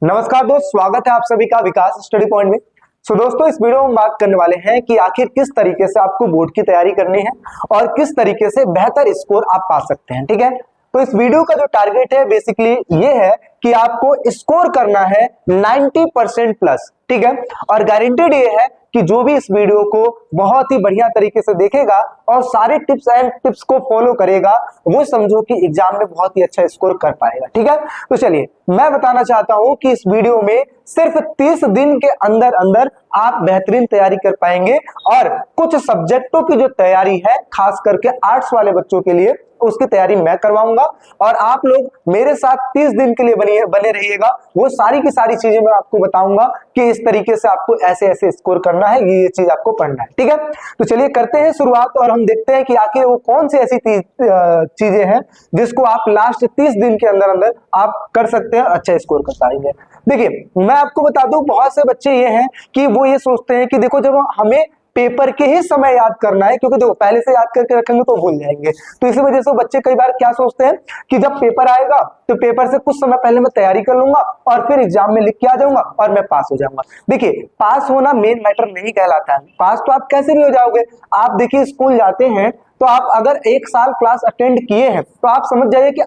नमस्कार दोस्त, स्वागत है आप सभी का विकास स्टडी पॉइंट में। दोस्तों, इस वीडियो में हम बात करने वाले हैं कि आखिर किस तरीके से आपको बोर्ड की तैयारी करनी है और किस तरीके से बेहतर स्कोर आप पा सकते हैं। ठीक है, तो इस वीडियो का जो टारगेट है बेसिकली ये है कि आपको स्कोर करना है 90% प्लस। ठीक है, और गारंटेड ये है कि जो भी इस वीडियो को बहुत ही बढ़िया तरीके से देखेगा और सारे टिप्स एंड टिप्स को फॉलो करेगा, वो समझो कि एग्जाम में बहुत ही अच्छा स्कोर कर पाएगा। ठीक है, तो चलिए मैं बताना चाहता हूं कि इस वीडियो में सिर्फ 30 दिन के अंदर अंदर आप बेहतरीन तैयारी कर पाएंगे और कुछ सब्जेक्टों की जो तैयारी है, खास करके आर्ट्स वाले बच्चों के लिए, उसकी तैयारी मैं करवाऊंगा और आप लोग मेरे साथ 30 दिन के लिए बने रहिएगा। वो सारी की सारी चीजें मैं आपको बताऊंगा कि इस तरीके से आपको ऐसे ऐसे स्कोर करना है, ये चीज आपको पढ़ना है। ठीक है, तो चलिए करते हैं शुरुआत और हम देखते हैं कि आखिर वो कौन सी ऐसी चीजें हैं जिसको आप लास्ट 30 दिन के अंदर अंदर आप कर सकते हैं और अच्छा स्कोर कर पाएंगे। देखिए, मैं आपको बता दूं, बहुत से बच्चे ये हैं कि वो ये सोचते हैं कि देखो, जब हमें पेपर के ही समय याद करना है, क्योंकि देखो पहले से याद करके रखेंगे तो भूल जाएंगे। तो इसी वजह से बच्चे कई बार क्या सोचते हैं कि जब पेपर आएगा तो पेपर से कुछ समय पहले मैं तैयारी कर लूंगा और फिर एग्जाम में लिख के आ जाऊंगा और मैं पास हो जाऊंगा। देखिए, पास होना मेन मैटर नहीं कहलाता है। पास तो आप कैसे भी हो जाओगे। आप देखिए, स्कूल जाते हैं तो आप अगर 1 साल क्लास अटेंड किए हैं तो आप समझ जाइए कि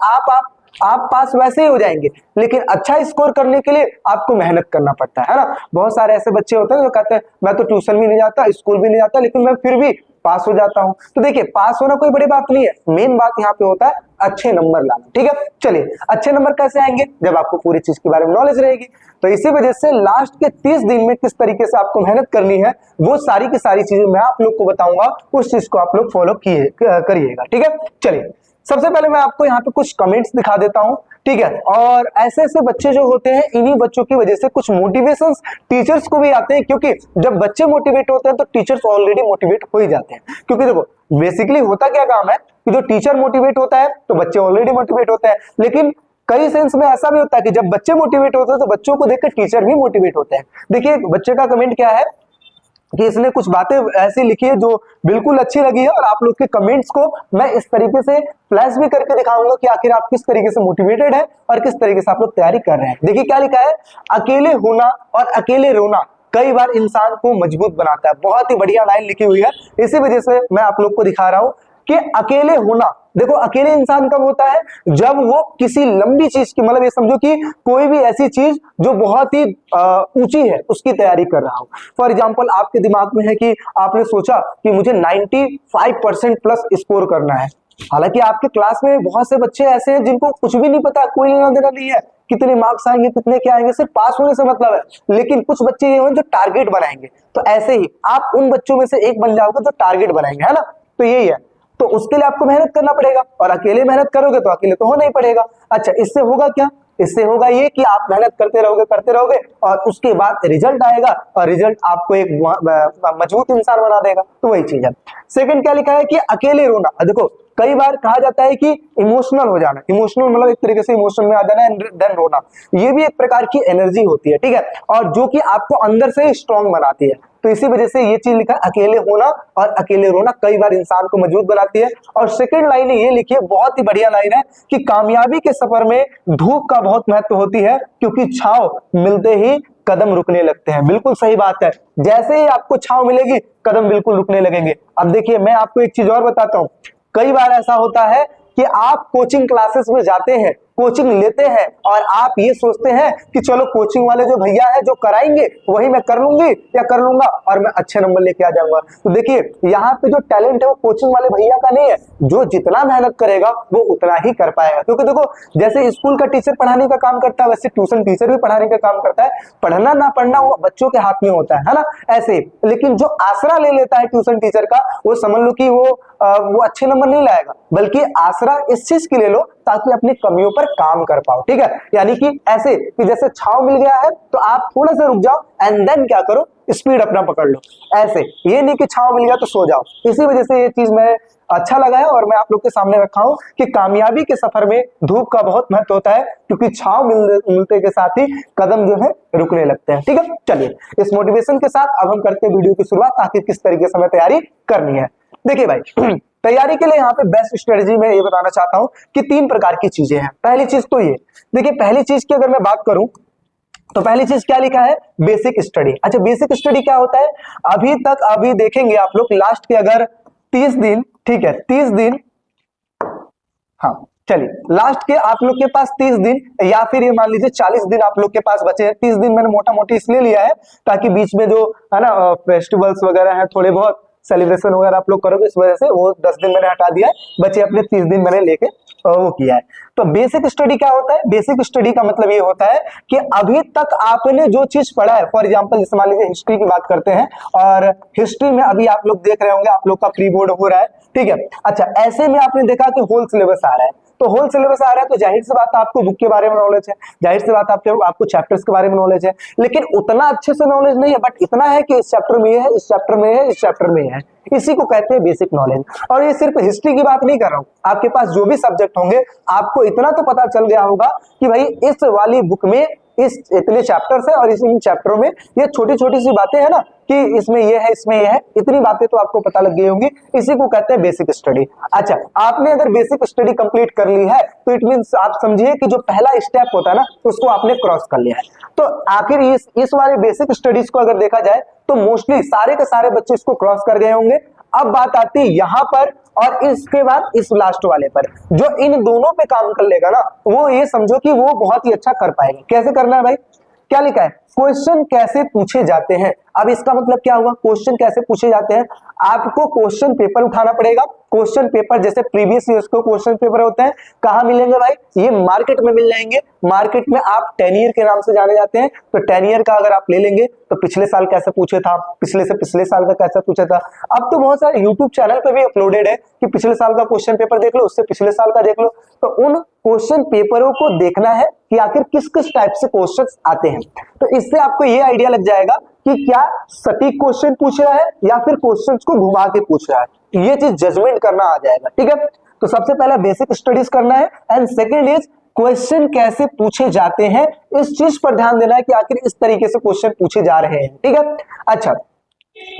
आप पास वैसे ही हो जाएंगे, लेकिन अच्छा स्कोर करने के लिए आपको मेहनत करना पड़ता है ना। बहुत सारे ऐसे बच्चे होते हैं जो कहते हैं मैं तो ट्यूशन भी नहीं जाता, स्कूल भी नहीं जाता, लेकिन मैं फिर भी पास हो जाता हूं। तो देखिए, पास होना कोई बड़ी बात नहीं है, मेन बात यहाँ पे होता है अच्छे नंबर लाना। ठीक है, चलिए अच्छे नंबर कैसे आएंगे, जब आपको पूरी चीज के बारे में नॉलेज रहेगी। तो इसी वजह से लास्ट के 30 दिन में किस तरीके से आपको मेहनत करनी है, वो सारी की सारी चीजें मैं आप लोग को बताऊंगा। उस चीज को आप लोग फॉलो करिएगा। ठीक है, चलिए सबसे पहले मैं आपको यहाँ पे कुछ कमेंट्स दिखा देता हूँ। ठीक है, और ऐसे ऐसे बच्चे जो होते हैं, इन्हीं बच्चों की वजह से कुछ मोटिवेशन टीचर्स को भी आते हैं, क्योंकि जब बच्चे मोटिवेट होते हैं तो टीचर्स ऑलरेडी मोटिवेट हो ही जाते हैं। क्योंकि देखो बेसिकली होता क्या काम है कि जो टीचर मोटिवेट होता है तो बच्चे ऑलरेडी मोटिवेट होते हैं, लेकिन कई सेंस में ऐसा भी होता है कि जब बच्चे मोटिवेट होते हैं तो बच्चों को देखकर टीचर भी मोटिवेट होते हैं। देखिए, बच्चे का कमेंट क्या है कि इसने कुछ बातें ऐसी लिखी है जो बिल्कुल अच्छी लगी है और आप लोग के कमेंट्स को मैं इस तरीके से फ्लैश भी करके दिखाऊंगा कि आखिर आप किस तरीके से मोटिवेटेड है और किस तरीके से आप लोग तैयारी कर रहे हैं। देखिए क्या लिखा है, अकेले होना और अकेले रोना कई बार इंसान को मजबूत बनाता है। बहुत ही बढ़िया लाइन लिखी हुई है, इसी वजह से मैं आप लोग को दिखा रहा हूं कि अकेले होना। देखो, अकेले इंसान कब होता है, जब वो किसी लंबी चीज की, मतलब ये समझो कि कोई भी ऐसी चीज जो बहुत ही ऊंची है उसकी तैयारी कर रहा हो। फॉर एग्जांपल, आपके दिमाग में है कि आपने सोचा कि मुझे 95% प्लस स्कोर करना है। हालांकि आपके क्लास में बहुत से बच्चे ऐसे हैं जिनको कुछ भी नहीं पता, कोई लेना देना नहीं है कितने मार्क्स आएंगे, कितने क्या आएंगे, सिर्फ पास होने से मतलब है। लेकिन कुछ बच्चे ये हैं जो टारगेट बनाएंगे। तो ऐसे ही आप उन बच्चों में से एक बन जाओगे जो टारगेट बनाएंगे, है ना। तो यही है, तो उसके लिए आपको मेहनत करना पड़ेगा और अकेले मेहनत करोगे तो अकेले तो होना ही पड़ेगा। अच्छा, इससे होगा क्या, इससे होगा ये कि आप मेहनत करते रहोगे और उसके बाद रिजल्ट आएगा और रिजल्ट आपको एक मजबूत इंसान बना देगा। तो वही चीज है। सेकंड क्या लिखा है कि अकेले रोना। देखो, कई बार कहा जाता है कि इमोशनल हो जाना, इमोशनल मतलब एक तरीके से इमोशन में आ जाना एंड देन रोना, ये भी एक प्रकार की एनर्जी होती है। ठीक है, और जो कि आपको अंदर से स्ट्रांग बनाती है। तो इसी वजह से ये चीज लिखा है, अकेले होना और अकेले रोना कई बार इंसान को मजबूत बनाती है। और सेकंड लाइन ये लिखिए, बहुत ही बढ़िया लाइन है कि कामयाबी के सफर में धूप का बहुत महत्व होती है, क्योंकि छांव मिलते ही कदम रुकने लगते हैं। बिल्कुल सही बात है, जैसे ही आपको छांव मिलेगी कदम बिल्कुल रुकने लगेंगे। अब देखिए, मैं आपको एक चीज और बताता हूं। कई बार ऐसा होता है कि आप कोचिंग क्लासेस में जाते हैं, कोचिंग लेते हैं और आप ये सोचते हैं कि चलो कोचिंग वाले जो भैया है जो कराएंगे वही मैं कर लूंगी या कर लूंगा और मैं अच्छे नंबर लेके आ जाऊंगा। तो देखिए, यहाँ पे जो टैलेंट है वो कोचिंग वाले भैया का नहीं है, जो जितना मेहनत करेगा वो उतना ही कर पाएगा। क्योंकि देखो, जैसे स्कूल का टीचर पढ़ाने का काम करता है, वैसे ट्यूशन टीचर भी पढ़ाने का काम करता है। पढ़ना ना पढ़ना वो बच्चों के हाथ में होता है ना, ऐसे। लेकिन जो आसरा ले लेता है ट्यूशन टीचर का, वो समझ लो कि वो अच्छे नंबर नहीं लाएगा, बल्कि आसरा इस चीज के ले लो ताकि अपनी कमियों पर काम कर पाओ। ठीक है, यानी कि ऐसे कि जैसे छांव मिल गया है तो आप थोड़ा सा रुक जाओ एंड देन क्या करो, स्पीड अपना पकड़ लो। ऐसे ये नहीं कि छांव मिल गया तो सो जाओ। इसी वजह से ये चीज मैं अच्छा लगा है और मैं आप लोग के सामने रखा हूं कि कामयाबी के सफर में धूप का बहुत महत्व होता है, क्योंकि छांव मिलते के साथ ही कदम जो है रुकने लगते हैं। ठीक है, चलिए इस मोटिवेशन के साथ अब हम करते हैं वीडियो की शुरुआत, आखिर किस तरीके से हमें तैयारी करनी है। देखिए भाई, तैयारी के लिए यहाँ पे बेस्ट स्ट्रेटजी मैं ये बताना चाहता हूँ कि 3 प्रकार की चीजें हैं। पहली चीज तो ये देखिए, पहली चीज की अगर मैं बात करूं तो पहली चीज क्या लिखा है, बेसिक स्टडी। अच्छा बेसिक स्टडी क्या होता है, अभी देखेंगे आप लोग लास्ट के अगर 30 दिन, ठीक है 30 दिन, हाँ चलिए लास्ट के आप लोग के पास 30 दिन या फिर ये मान लीजिए 40 दिन आप लोग के पास बचे हैं। 30 दिन मैंने मोटा मोटी इसलिए लिया है ताकि बीच में जो है ना फेस्टिवल्स वगैरह हैं, थोड़े बहुत सेलिब्रेशन वगैरह आप लोग करोगे, इस वजह से वो 10 दिन मैंने हटा दिया है, बचे अपने 30 दिन मैंने लेके वो किया है। तो बेसिक स्टडी क्या होता है, बेसिक स्टडी का मतलब ये होता है कि अभी तक आपने जो चीज पढ़ा है, फॉर एग्जांपल जैसे मान लीजिए हिस्ट्री की बात करते हैं, और हिस्ट्री में अभी आप लोग देख रहे होंगे आप लोग का प्री बोर्ड हो रहा है, ठीक है। अच्छा ऐसे में आपने देखा कि होल सिलेबस आ रहा है, तो होल सिलेबस आ रहा है तो जाहिर सी बात है आपको बुक के बारे में नॉलेज है, जाहिर सी बात आपको चैप्टर्स के बारे में नॉलेज है, लेकिन उतना अच्छे से नॉलेज नहीं है, बट इतना है कि इस चैप्टर में ये है, इस चैप्टर में है, इस चैप्टर में है, इसी को कहते हैं बेसिक नॉलेज। और ये सिर्फ हिस्ट्री की बात नहीं कर रहा हूं, आपके पास जो भी सब्जेक्ट होंगे आपको इतना तो पता चल गया होगा कि भाई इस वाली बुक में इस इतने चैप्टर्स है और इन चैप्टरों में ये छोटी छोटी सी बातें है ना कि इसमें ये है, इसमें ये है, इतनी बातें तो आपको पता लग गई होंगी, इसी को कहते हैं बेसिक स्टडी। अच्छा आपने अगर बेसिक स्टडी कंप्लीट कर ली है तो इट मींस आप समझिए कि जो पहला स्टेप होता है ना उसको आपने क्रॉस कर लिया है। तो आखिर इस वाले बेसिक स्टडीज को अगर देखा जाए तो मोस्टली सारे के सारे बच्चे इसको क्रॉस कर गए होंगे। अब बात आती है यहां पर और इसके बाद इस लास्ट वाले पर, जो इन दोनों पे काम कर लेगा ना वो ये समझो कि वो बहुत ही अच्छा कर पाएगा। कैसे करना है भाई, क्या लिखा है, क्वेश्चन कैसे पूछे जाते हैं। अब इसका मतलब क्या हुआ, क्वेश्चन कैसे पूछे जाते हैं, आपको क्वेश्चन पेपर उठाना पड़ेगा। क्वेश्चन पेपर जैसे प्रीवियस ईयर्स को क्वेश्चन पेपर होते हैं, कहां मिलेंगे भाई, ये मार्केट में मिल जाएंगे। मार्केट में आप 10 ईयर के नाम से जाने जाते हैं, तो 10 ईयर का अगर आप ले लेंगे तो पिछले साल कैसे पूछे था, पिछले से पिछले साल का कैसे पूछा था। अब तो बहुत सारे यूट्यूब चैनल पे भी अपलोडेड है कि पिछले साल का क्वेश्चन पेपर देख लो, उससे पिछले साल का देख लो। तो उन क्वेश्चन पेपरों को देखना है कि आखिर किस किस टाइप से क्वेश्चंस आते हैं, तो इससे आपको ये आइडिया लग जाएगा कि क्या सटीक क्वेश्चन पूछ रहा है या फिर क्वेश्चंस को घुमा के पूछ रहा है। ये चीज जजमेंट करना आ जाएगा, ठीक है। तो सबसे पहला बेसिक स्टडीज करना है, एंड सेकंड इज क्वेश्चन कैसे पूछे जाते हैं, इस चीज पर ध्यान देना है कि आखिर इस तरीके से क्वेश्चन पूछे जा रहे हैं, ठीक है। अच्छा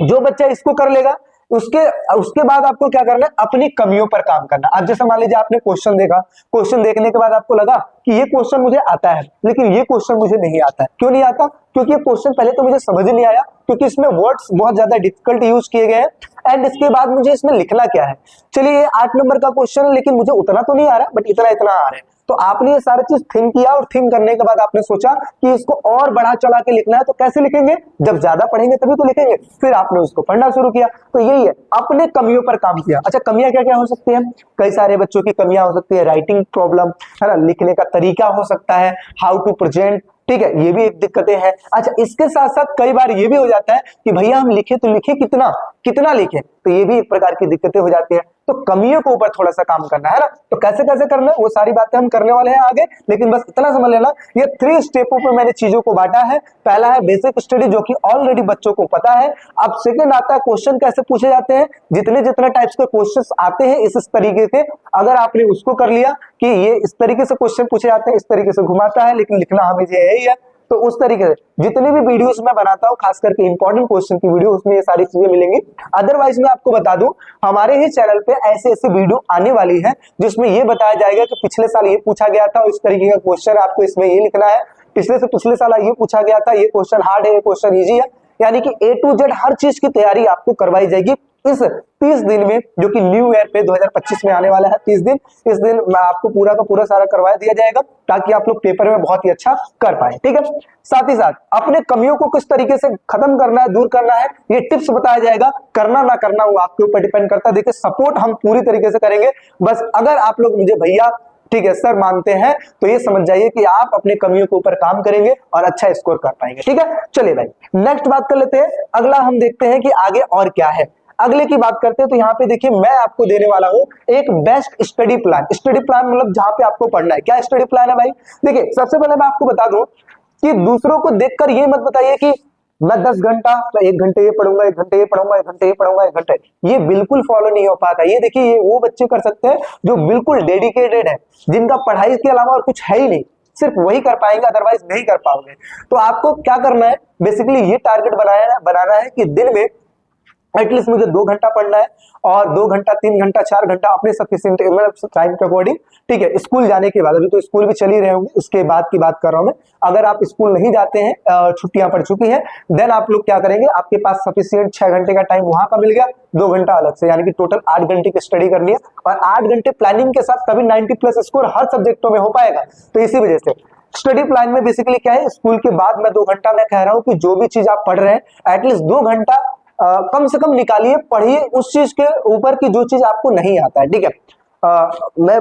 जो बच्चा इसको कर लेगा उसके बाद आपको क्या करना है, अपनी कमियों पर काम करना। अब जैसे मान लीजिए आपने क्वेश्चन देखा, क्वेश्चन देखने के बाद आपको लगा कि ये क्वेश्चन मुझे आता है लेकिन ये क्वेश्चन मुझे नहीं आता है। क्यों नहीं आता, क्योंकि ये क्वेश्चन पहले तो मुझे समझ नहीं आया, क्योंकि इसमें वर्ड्स बहुत ज्यादा डिफिकल्ट यूज किए गए हैं, एंड इसके बाद मुझे इसमें लिखना क्या है। चलिए ये 8 नंबर का क्वेश्चन है लेकिन मुझे उतना तो नहीं आ रहा, बट इतना इतना आ रहा है। तो आपने ये सारी चीज थिंक किया और थिंक करने के बाद आपने सोचा कि इसको और बढ़ा चढ़ा के लिखना है, तो कैसे लिखेंगे, जब ज्यादा पढ़ेंगे तभी तो लिखेंगे। फिर आपने उसको पढ़ना शुरू किया, तो यही है, अपने कमियों पर काम किया। अच्छा कमियां क्या क्या हो सकती है, कई सारे बच्चों की कमियां हो सकती है, राइटिंग प्रॉब्लम है ना, लिखने का तरीका हो सकता है, हाउ टू प्रेजेंट, ठीक है, ये भी एक दिक्कतें हैं। अच्छा इसके साथ साथ कई बार ये भी हो जाता है कि भैया हम लिखे तो लिखे कितना कितना लिखे, तो ये भी एक प्रकार की दिक्कतें हो जाती है। तो कमियों के ऊपर थोड़ा सा काम करना है ना, तो कैसे कैसे करना है वो सारी बातें हम करने वाले हैं आगे, लेकिन बस इतना समझ लेना ये 3 स्टेपों पे मैंने चीजों को बांटा है। पहला है बेसिक स्टडी जो कि ऑलरेडी बच्चों को पता है। अब सेकंड आता है क्वेश्चन कैसे पूछे जाते हैं, जितने जितने टाइप्स के क्वेश्चंस आते हैं इस तरीके के, अगर आपने उसको कर लिया कि ये इस तरीके से क्वेश्चन पूछे जाते हैं, इस तरीके से घुमाता है लेकिन लिखना हमें यही है, तो उस तरीके से जितने भी वीडियोस मैं बनाता हूं खास करके इंपॉर्टेंट क्वेश्चन की वीडियो, उसमें ये सारी चीजें मिलेंगी। अदरवाइज मैं आपको बता दूं हमारे ही चैनल पे ऐसे ऐसे वीडियो आने वाली है जिसमें ये बताया जाएगा कि पिछले साल ये पूछा गया था, इस तरीके का क्वेश्चन आपको इसमें ये लिखना है, पिछले से पिछले साल ये पूछा गया था, ये क्वेश्चन हार्ड है, ये क्वेश्चन ईजी है, यानी कि A to Z हर चीज की तैयारी आपको करवाई जाएगी इस 30 दिन में, जो कि न्यू ईयर पे 2025 में आने वाला है 30 दिन। इस दिन आपको पूरा का पूरा सारा करवा दिया जाएगा ताकि आप लोग पेपर में बहुत ही अच्छा कर पाए, ठीक है। साथ ही साथ अपने कमियों को किस तरीके से खत्म करना है, दूर करना है, ये टिप्स बताया जाएगा। करना ना करना वो आपके ऊपर डिपेंड करता है। देखिए सपोर्ट हम पूरी तरीके से करेंगे, बस अगर आप लोग मुझे भैया ठीक है सर मानते हैं तो ये समझ जाइए कि आप अपने कमियों के ऊपर काम करेंगे और अच्छा स्कोर कर पाएंगे, ठीक है। चलिए भाई नेक्स्ट बात कर लेते हैं, अगला हम देखते हैं कि आगे और क्या है। अगले की बात करते हैं तो यहाँ पे देखिए मैं आपको देने वाला हूं एक best study plan. Study plan मतलब जहां पे आपको पढ़ना है। क्या स्टडी प्लान है भाई, देखिए सबसे पहले मैं आपको बता दूं कि दूसरों को देखकर ये मत बताइए कि मैं 10 घंटा तो 1 घंटे ये पढ़ूंगा, 1 घंटे ये पढ़ूंगा, 1 घंटे ये पढ़ूंगा, 1 घंटे, ये बिल्कुल फॉलो नहीं हो पाता। ये देखिए ये वो बच्चे कर सकते हैं जो बिल्कुल डेडिकेटेड है, जिनका पढ़ाई के अलावा और कुछ है ही नहीं, सिर्फ वही कर पाएंगे, अदरवाइज नहीं कर पाओगे। तो आपको क्या करना है, बेसिकली ये टारगेट बनाना है कि दिन में एटलीस्ट मुझे 2 घंटा पढ़ना है और 2 घंटा 3 घंटा 4 घंटा अपने सफिशिएंट मतलब टाइम के अकॉर्डिंग, ठीक है। स्कूल जाने के बाद, अभी तो स्कूल भी चल ही रहे होंगे, उसके बाद की बात कर रहा हूं मैं। अगर आप स्कूल नहीं जाते हैं, छुट्टियां पड़ चुकी हैं, देन आप लोग क्या करेंगे, आपके पास सफिशिएंट 6 घंटे का टाइम वहां का मिल गया, 2 घंटा अलग से, यानी कि टोटल 8 घंटे की स्टडी करनी है। और 8 घंटे प्लानिंग के साथ तभी 90+ स्कोर हर सब्जेक्टों में हो पाएगा। तो इसी वजह से स्टडी प्लान में बेसिकली क्या है, स्कूल के बाद मैं 2 घंटा, मैं कह रहा हूं कि जो भी चीज आप पढ़ रहे हैं एटलीस्ट 2 घंटा कम से कम निकालिए, पढ़िए उस चीज के ऊपर की जो चीज आपको नहीं आता है, ठीक है। मैं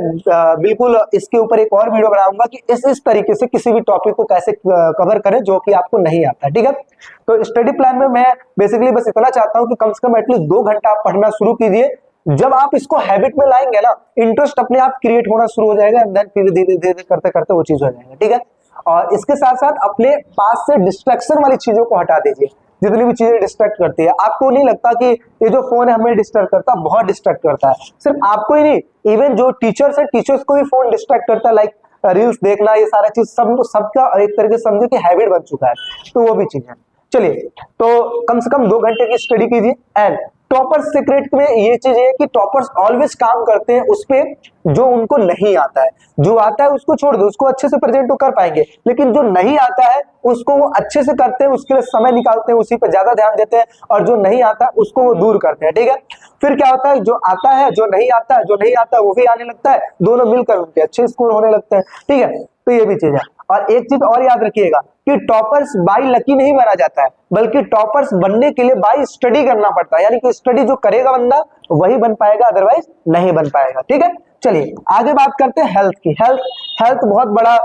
बिल्कुल इसके ऊपर एक और वीडियो बनाऊंगा कि इस तरीके से किसी भी टॉपिक को कैसे कवर करें जो कि आपको नहीं आता है, ठीक है। तो स्टडी प्लान में मैं बेसिकली बस इतना चाहता हूं कि कम से कम एटलीस्ट 2 घंटा आप पढ़ना शुरू कीजिए। जब आप इसको हैबिट में लाएंगे ना, इंटरेस्ट अपने आप क्रिएट होना शुरू हो जाएगा, एंड देन फिर धीरे धीरे करते करते वो चीज हो जाएगा, ठीक है। और इसके साथ साथ अपने पास से डिस्ट्रैक्शन वाली चीजों को हटा दीजिए। जितनी भी चीजें डिस्ट्रैक्ट करती है, आपको नहीं लगता कि ये जो फोन है हमें डिस्ट्रैक्ट करता है? बहुत डिस्ट्रैक्ट करता है। सिर्फ आपको ही नहीं, इवन जो टीचर्स है, टीचर्स को भी फोन डिस्ट्रैक्ट करता है। लाइक रील्स देखना, ये सारा चीज सबका एक तरीके से समझे कि हैबिट बन चुका है, तो वो भी चीज है। चलिए, तो कम से कम 2 घंटे की स्टडी कीजिए। एंड टॉपर्स सीक्रेट में ये चीज है कि टॉपर्स ऑलवेज काम करते हैं उस पे जो उनको नहीं आता है। जो आता है उसको छोड़ दो, उसको अच्छे से प्रेजेंट तो कर पाएंगे, लेकिन जो नहीं आता है उसको वो अच्छे से करते हैं, उसके लिए समय निकालते हैं, उसी पे ज्यादा ध्यान देते हैं, और जो नहीं आता है उसको वो दूर करते हैं, ठीक है। फिर क्या होता है, जो आता है, जो नहीं आता है, जो नहीं आता है वो भी आने लगता है, दोनों मिलकर उनके अच्छे स्कोर होने लगते हैं, ठीक है। तो ये भी चीज है। और एक चीज और याद रखिएगा कि टॉपर्स बाय लकी नहीं बना जाता है, बल्कि टॉपर्स बनने के लिए बाय स्टडी करना पड़ता है। यानी कि स्टडी जो करेगा बंदा वही बन पाएगा, अदरवाइज नहीं बन पाएगा, ठीक है। चलिए आगे बात करते हैं हेल्थ की। हेल्थ बहुत बड़ा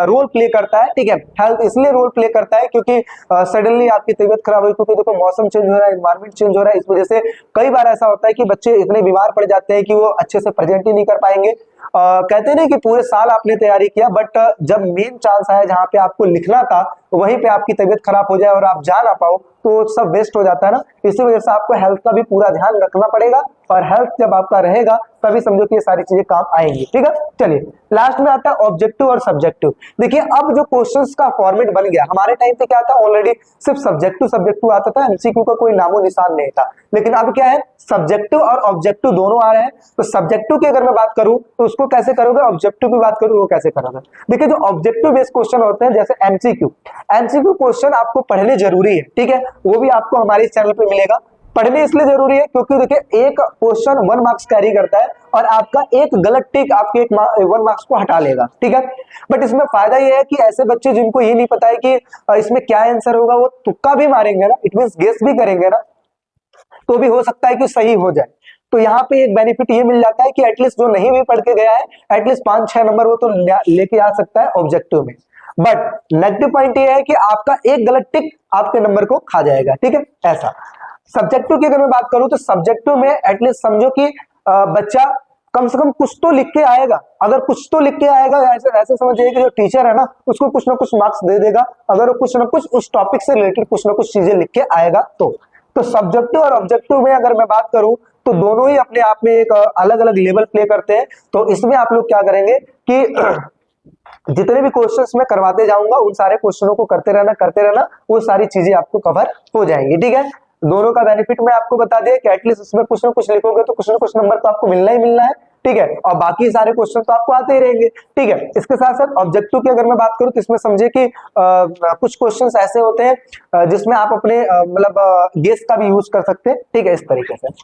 रोल प्ले करता है, ठीक है। हेल्थ इसलिए रोल प्ले करता है क्योंकि सडनली आपकी तबीयत खराब हुई, क्योंकि देखो मौसम चेंज हो रहा है, एनवायरमेंट चेंज हो रहा है, इस वजह से कई बार ऐसा होता है कि बच्चे इतने बीमार पड़ जाते हैं कि वो अच्छे से प्रेजेंट ही नहीं कर पाएंगे। कहते नहीं कि पूरे साल आपने तैयारी किया, बट जब मेन चांस आया जहां पे आपको लिखना था वहीं पे आपकी तबीयत खराब हो जाए और आप जा ना पाओ, तो सब वेस्ट हो जाता है ना। इसी वजह से आपको हेल्थ का भी पूरा ध्यान रखना पड़ेगा, और हेल्थ जब आपका रहेगा तभी समझो कि ये सारी चीजें काम आएंगी, ठीक है। चलिए लास्ट में आता है ऑब्जेक्टिव और सब्जेक्टिव। देखिए अब जो क्वेश्चंस का फॉर्मेट बन गया, हमारे टाइम पे क्या था, ऑलरेडी सिर्फ सब्जेक्टिव आता था, एमसीक्यू का कोई नामो निशान नहीं था। लेकिन अब क्या है, सब्जेक्टिव और ऑब्जेक्टिव दोनों आ रहे हैं। तो सब्जेक्टिव की अगर मैं बात करूं तो उसको कैसे करोगे, ऑब्जेक्टिव की बात करूं वो कैसे करोगे। देखिए जो ऑब्जेक्टिव बेस्ड क्वेश्चन होते हैं, जैसे एमसीक्यू क्वेश्चन आपको पढ़ने जरूरी है, ठीक है। वो भी आपको हमारे चैनल पे मिलेगा। पढ़ने इसलिए जरूरी है क्योंकि देखिए एक क्वेश्चन 1 मार्क्स कैरी करता है, और आपका एक गलत टिक आपके 1 मार्क्स को हटा लेगा, ठीक है। बट इसमें फायदा ये है कि ऐसे बच्चे जिनको ये नहीं पता है कि इसमें क्या आंसर होगा, वो तुक्का भी मारेंगे ना, इट मींस गेस भी करेंगे ना, तो भी हो सकता है कि सही हो जाए। तो यहाँ पे एक बेनिफिट ये मिल जाता है कि एटलीस्ट जो नहीं भी पढ़ के गया है, एटलीस्ट 5-6 नंबर वो तो लेके आ सकता है ऑब्जेक्टिव में। बट नेगेटिव पॉइंट ये है कि आपका एक गलत टिक आपके नंबर को खा जाएगा, ठीक है। ऐसा सब्जेक्टिव की अगर मैं बात करूं तो सब्जेक्टिव में एटलीस्ट समझो कि बच्चा कम से कम कुछ तो लिख के आएगा। अगर कुछ तो लिख के आएगा, ऐसे समझिए कि जो टीचर है ना उसको कुछ ना कुछ मार्क्स दे देगा, अगर वो कुछ ना कुछ उस टॉपिक से रिलेटेड कुछ ना कुछ चीजें लिख के आएगा। तो सब्जेक्टिव और ऑब्जेक्टिव में अगर मैं बात करूं तो दोनों ही अपने आप में एक अलग अलग लेवल प्ले करते हैं। तो इसमें आप लोग क्या करेंगे कि जितने भी क्वेश्चंस मैं करवाते जाऊंगा उन सारे क्वेश्चनों को करते रहना, वो सारी चीजें आपको कवर हो जाएंगी, ठीक है। दोनों का बेनिफिट मैं आपको बता दिया कि एटलीस्ट उसमें कुछ ना कुछ लिखोगे तो कुछ ना कुछ नंबर तो आपको मिलना ही मिलना है, ठीक है। और बाकी सारे क्वेश्चन तो आपको आते ही रहेंगे, ठीक है। इसके साथ साथ ऑब्जेक्टिव की अगर मैं बात करूं तो इसमें समझिए कि कुछ क्वेश्चंस ऐसे होते हैं जिसमें आप अपने मतलब गेस का भी यूज कर सकते हैं, ठीक है, इस तरीके से।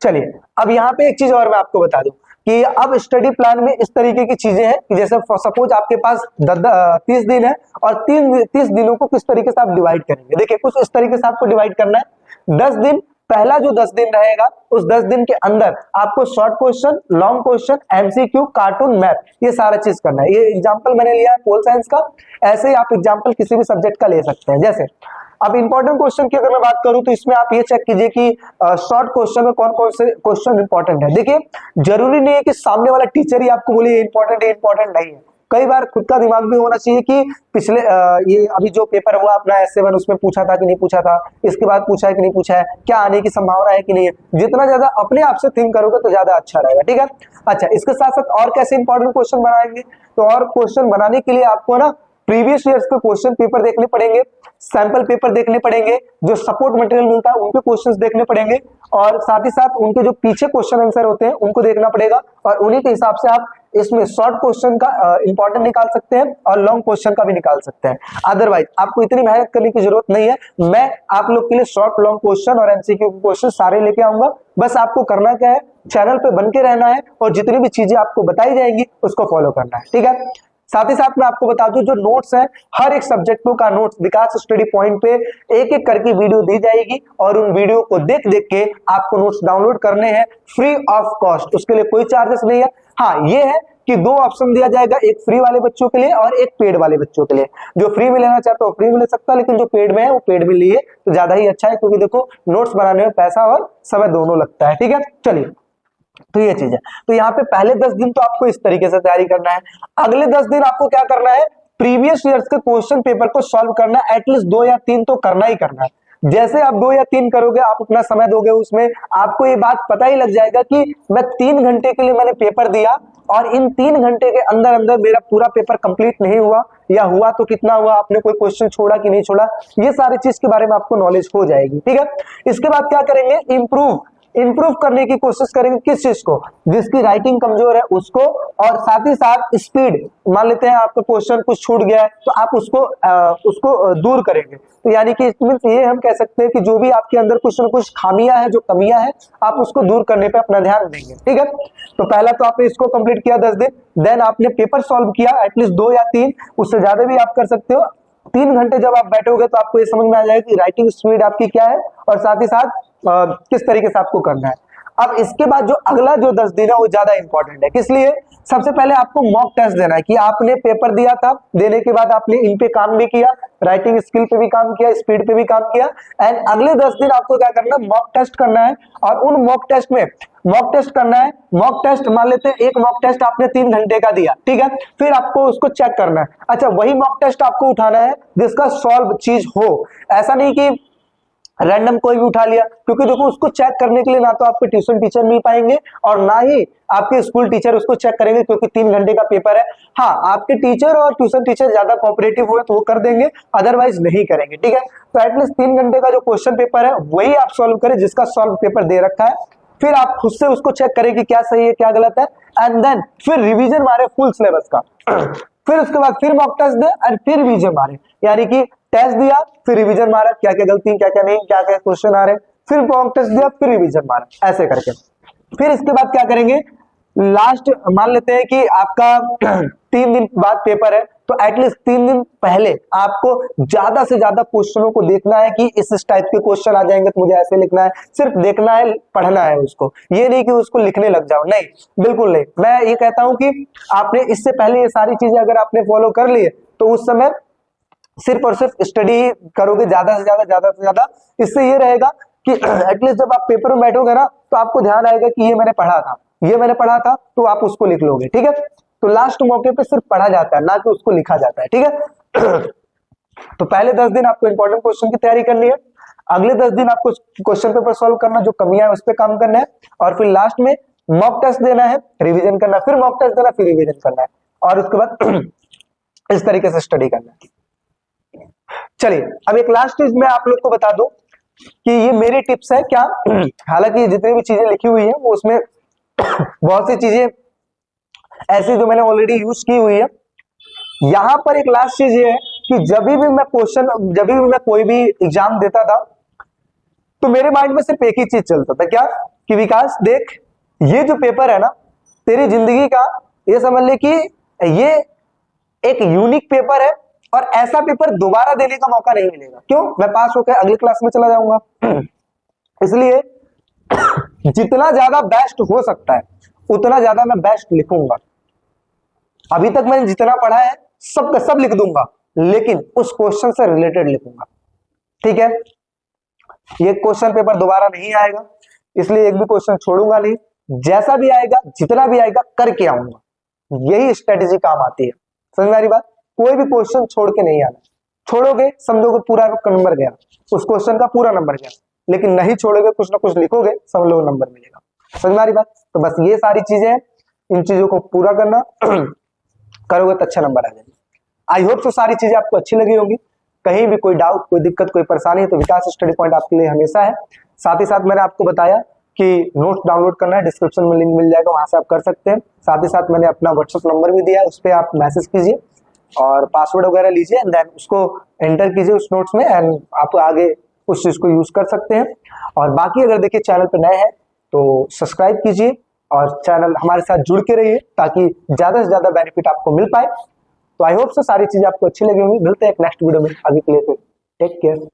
चलिए अब यहाँ पे एक चीज और मैं आपको बता दूं कि अब स्टडी प्लान में इस तरीके की चीजें हैं कि जैसे सपोज आपके पास 30 दिन है, और 30 दिनों को किस तरीके से आप डिवाइड करेंगे। देखिए कुछ इस तरीके से आपको डिवाइड करना है। 10 दिन, पहला जो 10 दिन रहेगा उस 10 दिन के अंदर आपको short question, long question, MCQ, cartoon, math, ये सारा चीज करना है। ये एग्जांपल मैंने लिया है पोल साइंस का, ऐसे ही आप एग्जांपल किसी भी सब्जेक्ट का ले सकते हैं। जैसे अब इंपॉर्टेंट क्वेश्चन की अगर मैं बात करूं तो इसमें आप ये चेक कीजिए कि शॉर्ट क्वेश्चन में कौन कौन से क्वेश्चन इंपॉर्टेंट है। देखिए जरूरी नहीं है कि सामने वाला टीचर ही आपको बोले ये इंपॉर्टेंट नहीं है। कई बार खुद का दिमाग भी होना चाहिए कि पिछले ये अभी जो पेपर हुआ अपना S7 उसमें पूछा था कि नहीं पूछा था, इसके बाद पूछा है कि नहीं पूछा है, क्या आने की संभावना है कि नहीं है। जितना ज्यादा अपने आप से थिंक करोगे तो ज्यादा अच्छा रहेगा, ठीक है। अच्छा इसके साथ साथ और कैसे इंपॉर्टेंट क्वेश्चन बनाएंगे, तो और क्वेश्चन बनाने के लिए आपको ना प्रीवियस ईयर्स के क्वेश्चन पेपर देखने पड़ेंगे, सैंपल पेपर देखने पड़ेंगे, जो सपोर्ट मटेरियल मिलता है उनके क्वेश्चंस देखने पड़ेंगे, और साथ ही साथ उनके जो पीछे क्वेश्चन आंसर होते हैं उनको देखना पड़ेगा, और उन्हीं के हिसाब से आप इसमें शॉर्ट क्वेश्चन का इंपॉर्टेंट निकाल सकते हैं और लॉन्ग क्वेश्चन का भी निकाल सकते हैं। अदरवाइज आपको इतनी मेहनत करने की जरूरत नहीं है, मैं आप लोग के लिए शॉर्ट लॉन्ग क्वेश्चन और एमसीक्यू क्वेश्चन सारे लेके आऊंगा। बस आपको करना क्या है, चैनल पे बन के रहना है और जितनी भी चीजें आपको बताई जाएंगी उसको फॉलो करना है, ठीक है। साथ ही साथ मैं आपको बता दूं, जो नोट्स हैं हर एक सब्जेक्टों का नोट्स विकास स्टडी पॉइंट पे एक एक करके वीडियो दी जाएगी, और उन वीडियो को देख देख के आपको नोट्स डाउनलोड करने हैं फ्री ऑफ कॉस्ट, उसके लिए कोई चार्जेस नहीं है। हाँ, ये है कि दो ऑप्शन दिया जाएगा, एक फ्री वाले बच्चों के लिए और एक पेड वाले बच्चों के लिए। जो फ्री में लेना चाहता है वो फ्री में ले सकता है, लेकिन जो पेड में है वो पेड में लिए तो ज्यादा ही अच्छा है, क्योंकि देखो नोट्स बनाने में पैसा और समय दोनों लगता है, ठीक है। चलिए, तो ये चीज है। तो यहाँ पे पहले 10 दिन तो आपको इस तरीके से तैयारी करना है। अगले 10 दिन आपको क्या करना है, प्रीवियस ईयर्स के क्वेश्चन पेपर को सॉल्व करना है, एटलीस्ट 2 या 3 तो करना ही करना है। जैसे आप 2 या 3 करोगे, आप अपना समय दोगे उसमें, आपको ये बात पता ही लग जाएगा कि मैं 3 घंटे के लिए मैंने पेपर दिया और इन 3 घंटे के अंदर अंदर मेरा पूरा पेपर कंप्लीट नहीं हुआ, या हुआ तो कितना हुआ, आपने कोई क्वेश्चन छोड़ा कि नहीं छोड़ा, ये सारी चीज के बारे में आपको नॉलेज हो जाएगी, ठीक है। इसके बाद क्या करेंगे, इंप्रूव करने की कोशिश करेंगे, किस चीज को, जिसकी राइटिंग कमजोर है उसको, और साथ ही साथ स्पीड, मान लेते हैं आपका क्वेश्चन कुछ छूट गया है तो आप उसको दूर करेंगे। तो यानी कि ये हम कह सकते हैं कि जो भी आपके अंदर कुछ ना कुछ खामियां है, जो कमियां है, आप उसको दूर करने पे अपना ध्यान देंगे, ठीक है। तो पहला तो आपने इसको कंप्लीट किया 10 दिन, देन आपने पेपर सॉल्व किया एटलीस्ट 2 या 3, उससे ज्यादा भी आप कर सकते हो। 3 घंटे जब आप बैठोगे तो आपको ये समझ में आ जाएगा कि राइटिंग स्पीड आपकी क्या है, और साथ ही साथ किस तरीके से आपको करना है। अब इसके बाद जो अगला जो 10 दिन है वो ज्यादा इंपॉर्टेंट है, किस लिए, सबसे पहले आपको मॉक टेस्ट देना है, कि आपने पेपर दिया था, देने के बाद आपने इन पे काम भी किया, राइटिंग स्किल पे भी काम किया, स्पीड पे भी काम किया, एंड अगले 10 दिन आपको क्या करना है, मॉक टेस्ट करना है। और उन मॉक टेस्ट में मॉक टेस्ट करना है, मॉक टेस्ट मान लेते हैं एक मॉक टेस्ट आपने 3 घंटे का दिया, ठीक है, फिर आपको उसको चेक करना है। अच्छा, वही मॉक टेस्ट आपको उठाना है जिसका सॉल्व चीज हो, ऐसा नहीं कि रैंडम कोई भी उठा लिया, क्योंकि देखो उसको चेक करने के लिए ना तो आपके ट्यूशन टीचर मिल पाएंगे और ना ही आपके स्कूल टीचर उसको चेक करेंगे, क्योंकि 3 घंटे का पेपर है। हाँ, आपके टीचर और ट्यूशन टीचर ज्यादा कोऑपरेटिव हुए तो वो कर देंगे, अदरवाइज नहीं करेंगे, ठीक है। तो एटलीस्ट 3 घंटे का जो क्वेश्चन पेपर है वही आप सॉल्व करें जिसका सॉल्व पेपर दे रखा है, फिर आप खुद से उसको चेक करें कि क्या सही है क्या गलत है, एंड देन फिर रिवीजन मारे फुल सिलेबस का फिर उसके बाद फिर मॉक टेस्ट दे और फिर रिवीजन मारे, यानी कि टेस्ट दिया फिर रिवीजन मारा, क्या क्या गलती क्या क्या नहीं, क्या क्या क्वेश्चन आ रहे, फिर मॉक टेस्ट दिया फिर रिवीजन मारा, ऐसे करके। फिर इसके बाद क्या करेंगे, लास्ट मान लेते हैं कि आपका 3 दिन बाद पेपर है, तो एटलीस्ट 3 दिन पहले आपको ज्यादा से ज्यादा क्वेश्चनों को देखना है कि इस टाइप के क्वेश्चन आ जाएंगे तो मुझे ऐसे लिखना है, सिर्फ देखना है, पढ़ना है उसको, ये नहीं कि उसको लिखने लग जाओ, नहीं, बिल्कुल नहीं। मैं ये कहता हूं कि आपने इससे पहले ये सारी चीजें अगर आपने फॉलो कर ली तो उस समय सिर्फ और सिर्फ स्टडी करोगे ज्यादा से ज्यादा, इससे ये रहेगा कि एटलीस्ट जब आप पेपर में बैठोगे ना तो आपको ध्यान आएगा कि ये मैंने पढ़ा था, तो आप उसको लिख लोगे, ठीक है। तो लास्ट मौके पे सिर्फ पढ़ा जाता है, ना कि उसको लिखा जाता है, ठीक है। तो पहले 10 दिन आपको इंपॉर्टेंट क्वेश्चन की तैयारी करनी है, अगले 10 दिन आपको क्वेश्चन पेपर सॉल्व करना, जो कमियां है उस पर काम करना है, और फिर लास्ट में मॉक टेस्ट देना है, रिवीजन करना, फिर मॉक टेस्ट देना, फिर रिवीजन करना है, और उसके बाद इस तरीके से स्टडी करना है। चलिए, अब एक लास्ट चीज मैं आप लोग को बता दूं कि ये मेरी टिप्स है क्या, हालांकि जितनी भी चीजें लिखी हुई है वो उसमें बहुत सी चीजें ऐसी जो मैंने ऑलरेडी यूज की हुई है। यहां पर एक लास्ट चीज ये है कि जब भी मैं कोई भी एग्जाम देता था तो मेरे माइंड में सिर्फ एक ही चीज चलता था, क्या, कि विकास देख, ये जो पेपर है ना तेरी जिंदगी का, ये समझ ले कि ये एक यूनिक पेपर है और ऐसा पेपर दोबारा देने का मौका नहीं मिलेगा। क्यों, मैं पास होकर अगली क्लास में चला जाऊंगा, इसलिए जितना ज्यादा बेस्ट हो सकता है उतना ज्यादा मैं बेस्ट लिखूंगा। अभी तक मैंने जितना पढ़ा है सब का सब लिख दूंगा, लेकिन उस क्वेश्चन से रिलेटेड लिखूंगा, ठीक है। ये क्वेश्चन पेपर दोबारा नहीं आएगा, इसलिए एक भी क्वेश्चन छोड़ूंगा नहीं, जैसा भी आएगा जितना भी आएगा करके आऊंगा, यही स्ट्रेटेजी काम आती है। समझ में आ रही बात, कोई भी क्वेश्चन छोड़ के नहीं आना, छोड़ोगे समझोगे पूरा नंबर गया, उस क्वेश्चन का पूरा नंबर गया, लेकिन नहीं छोड़ोगे कुछ ना कुछ लिखोगे, समझ लो नंबर मिलेगा। समझ में आ रही बात, तो बस ये सारी चीजें, इन चीजों को पूरा करना करोगे तो अच्छा नंबर आ जाएगा। आई होप सो सारी चीजें आपको अच्छी लगी होंगी। कहीं भी कोई डाउट, कोई दिक्कत, कोई परेशानी है तो विकास स्टडी पॉइंट आपके लिए हमेशा है। साथ ही साथ मैंने आपको बताया कि नोट्स डाउनलोड करना है, डिस्क्रिप्शन में लिंक मिल जाएगा, वहां से आप कर सकते हैं। साथ ही साथ मैंने अपना व्हाट्सएप नंबर भी दिया है, उस पर आप मैसेज कीजिए और पासवर्ड वगैरह लीजिए एंड देन उसको एंटर कीजिए उस नोट्स में एंड आप आगे उस चीज को यूज कर सकते हैं। और बाकी अगर देखिए चैनल पर नए हैं तो सब्सक्राइब कीजिए और चैनल हमारे साथ जुड़ के रहिए ताकि ज्यादा से ज्यादा बेनिफिट आपको मिल पाए। तो आई होप सो सारी चीजें आपको अच्छी लगी होंगी। मिलते हैं एक नेक्स्ट वीडियो में, अभी के लिए टेक केयर।